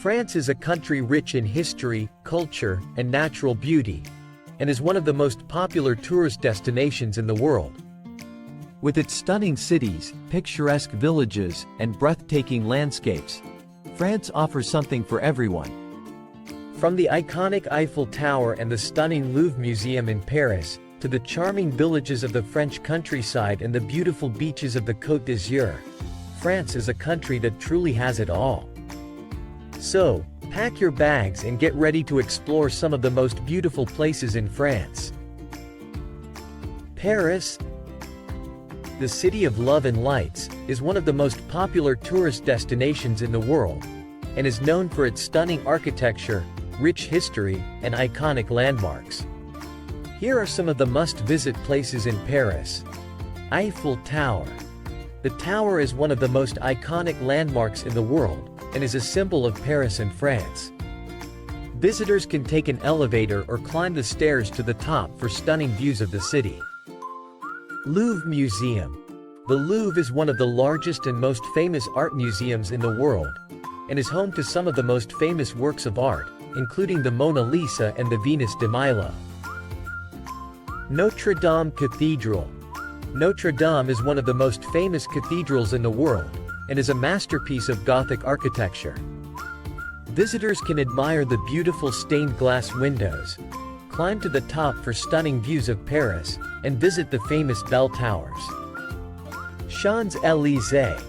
France is a country rich in history, culture, and natural beauty, and is one of the most popular tourist destinations in the world. With its stunning cities, picturesque villages, and breathtaking landscapes, France offers something for everyone. From the iconic Eiffel Tower and the stunning Louvre Museum in Paris, to the charming villages of the French countryside and the beautiful beaches of the Côte d'Azur, France is a country that truly has it all. So, pack your bags and get ready to explore some of the most beautiful places in France. Paris, the city of love and lights, is one of the most popular tourist destinations in the world, and is known for its stunning architecture, rich history, and iconic landmarks. Here are some of the must-visit places in Paris. Eiffel Tower. The tower is one of the most iconic landmarks in the world, and is a symbol of Paris and France. Visitors can take an elevator or climb the stairs to the top for stunning views of the city. Louvre Museum. The Louvre is one of the largest and most famous art museums in the world, and is home to some of the most famous works of art, including the Mona Lisa and the Venus de Milo. Notre-Dame Cathedral. Notre Dame is one of the most famous cathedrals in the world, and is a masterpiece of Gothic architecture. Visitors can admire the beautiful stained glass windows, climb to the top for stunning views of Paris, and visit the famous bell towers. Champs-Élysées.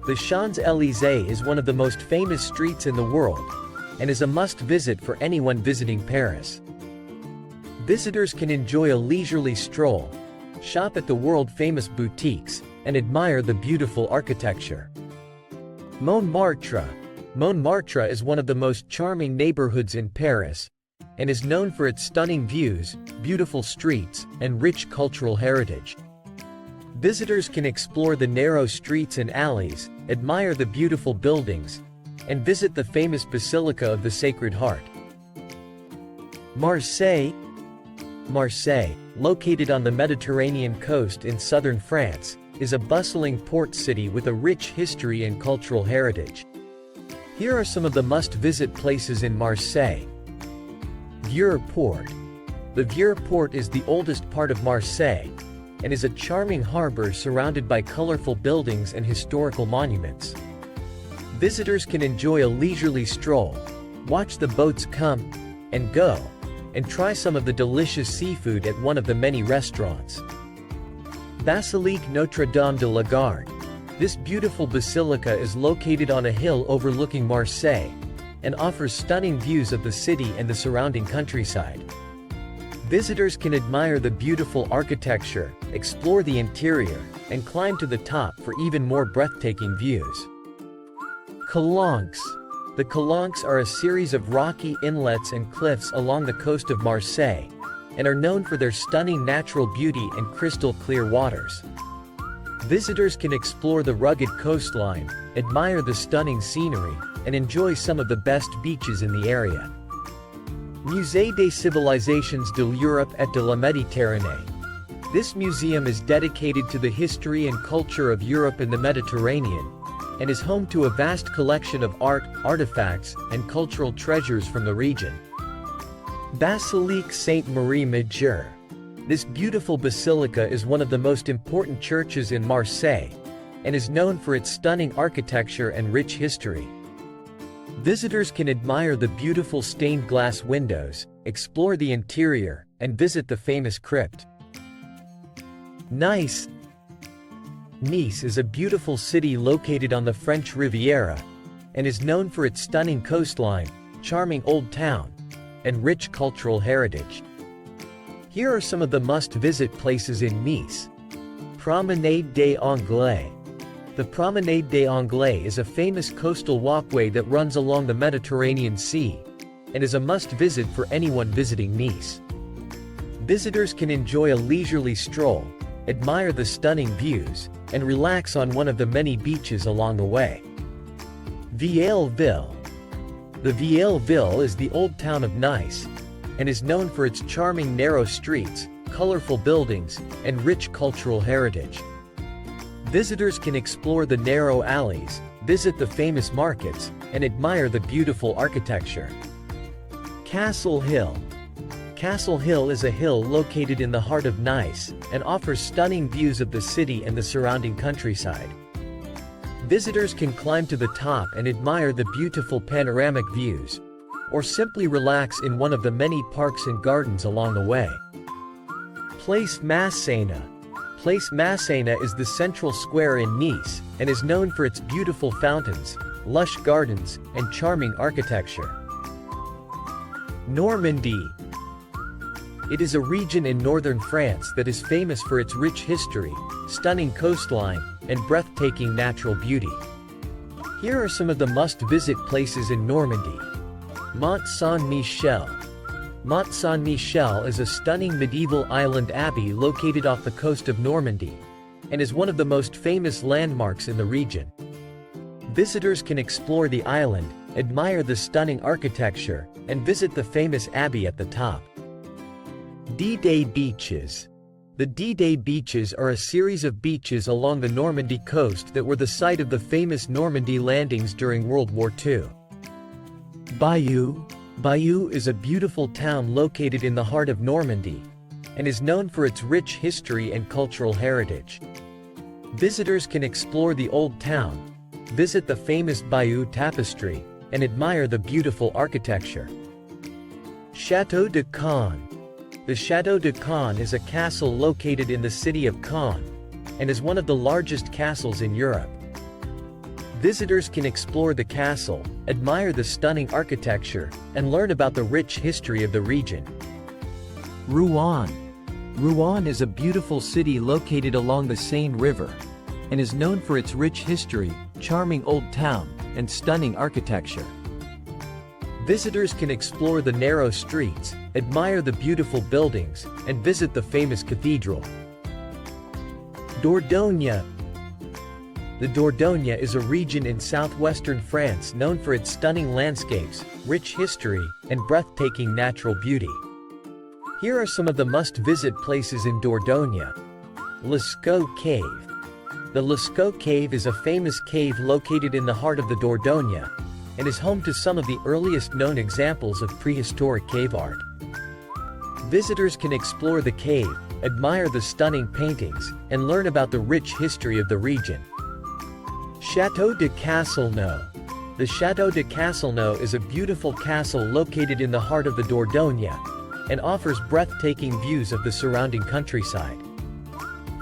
The Champs-Élysées is one of the most famous streets in the world, and is a must-visit for anyone visiting Paris. Visitors can enjoy a leisurely stroll, shop at the world-famous boutiques, and admire the beautiful architecture. Montmartre. Montmartre is one of the most charming neighborhoods in Paris, and is known for its stunning views, beautiful streets, and rich cultural heritage. Visitors can explore the narrow streets and alleys, admire the beautiful buildings, and visit the famous Basilica of the Sacred Heart. Marseille. Marseille, located on the Mediterranean coast in southern France, is a bustling port city with a rich history and cultural heritage. Here are some of the must-visit places in Marseille. Vieux Port. The Vieux Port is the oldest part of Marseille, and is a charming harbor surrounded by colorful buildings and historical monuments. Visitors can enjoy a leisurely stroll, watch the boats come and go, and try some of the delicious seafood at one of the many restaurants. Basilique Notre-Dame de la Garde. This beautiful basilica is located on a hill overlooking Marseille, and offers stunning views of the city and the surrounding countryside. Visitors can admire the beautiful architecture, explore the interior, and climb to the top for even more breathtaking views. Calanques. The Calanques are a series of rocky inlets and cliffs along the coast of Marseille, and are known for their stunning natural beauty and crystal-clear waters. Visitors can explore the rugged coastline, admire the stunning scenery, and enjoy some of the best beaches in the area. Musée des Civilisations de l'Europe et de la Méditerranée. This museum is dedicated to the history and culture of Europe and the Mediterranean, and is home to a vast collection of art, artifacts, and cultural treasures from the region. Basilique Sainte-Marie-Majeure. This beautiful basilica is one of the most important churches in Marseille, and is known for its stunning architecture and rich history. Visitors can admire the beautiful stained glass windows, explore the interior, and visit the famous crypt. Nice. Nice is a beautiful city located on the French Riviera, and is known for its stunning coastline, charming old town, and rich cultural heritage. Here are some of the must-visit places in Nice. Promenade des Anglais. The Promenade des Anglais is a famous coastal walkway that runs along the Mediterranean Sea, and is a must-visit for anyone visiting Nice. Visitors can enjoy a leisurely stroll, admire the stunning views, and relax on one of the many beaches along the way. Vieille Ville. The Vieille Ville is the old town of Nice, and is known for its charming narrow streets, colorful buildings, and rich cultural heritage. Visitors can explore the narrow alleys, visit the famous markets, and admire the beautiful architecture. Castle Hill. Castle Hill is a hill located in the heart of Nice, and offers stunning views of the city and the surrounding countryside. Visitors can climb to the top and admire the beautiful panoramic views, or simply relax in one of the many parks and gardens along the way. Place Masséna. Place Masséna is the central square in Nice, and is known for its beautiful fountains, lush gardens, and charming architecture. Normandy. It is a region in northern France that is famous for its rich history, stunning coastline, and breathtaking natural beauty. Here are some of the must-visit places in Normandy. Mont Saint Michel. Mont Saint Michel is a stunning medieval island abbey located off the coast of Normandy, and is one of the most famous landmarks in the region. Visitors can explore the island, admire the stunning architecture, and visit the famous abbey at the top. D-Day Beaches. The D-Day Beaches are a series of beaches along the Normandy coast that were the site of the famous Normandy landings during World War II. Bayeux. Bayeux is a beautiful town located in the heart of Normandy, and is known for its rich history and cultural heritage. Visitors can explore the old town, visit the famous Bayeux Tapestry, and admire the beautiful architecture. Château de Caen. The Château de Caen is a castle located in the city of Caen, and is one of the largest castles in Europe. Visitors can explore the castle, admire the stunning architecture, and learn about the rich history of the region. Rouen. Rouen is a beautiful city located along the Seine River, and is known for its rich history, charming old town, and stunning architecture. Visitors can explore the narrow streets, admire the beautiful buildings, and visit the famous cathedral. Dordogne. The Dordogne is a region in southwestern France known for its stunning landscapes, rich history, and breathtaking natural beauty. Here are some of the must-visit places in Dordogne. Lascaux Cave. The Lascaux Cave is a famous cave located in the heart of the Dordogne, and is home to some of the earliest known examples of prehistoric cave art. Visitors can explore the cave, admire the stunning paintings, and learn about the rich history of the region. Château de Castelnau. The Château de Castelnau is a beautiful castle located in the heart of the Dordogne, and offers breathtaking views of the surrounding countryside.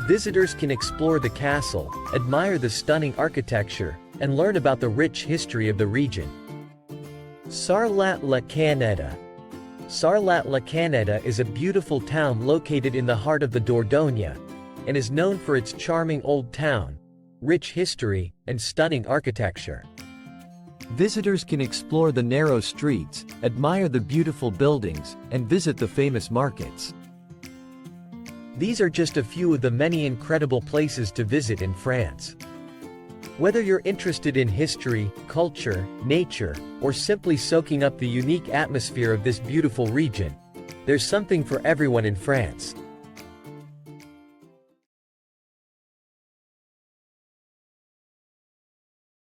Visitors can explore the castle, admire the stunning architecture, and learn about the rich history of the region. Sarlat-la-Canéda. Sarlat-la-Canéda is a beautiful town located in the heart of the Dordogne, and is known for its charming old town, rich history, and stunning architecture. Visitors can explore the narrow streets, admire the beautiful buildings, and visit the famous markets. These are just a few of the many incredible places to visit in France. Whether you're interested in history, culture, nature, or simply soaking up the unique atmosphere of this beautiful region, there's something for everyone in France.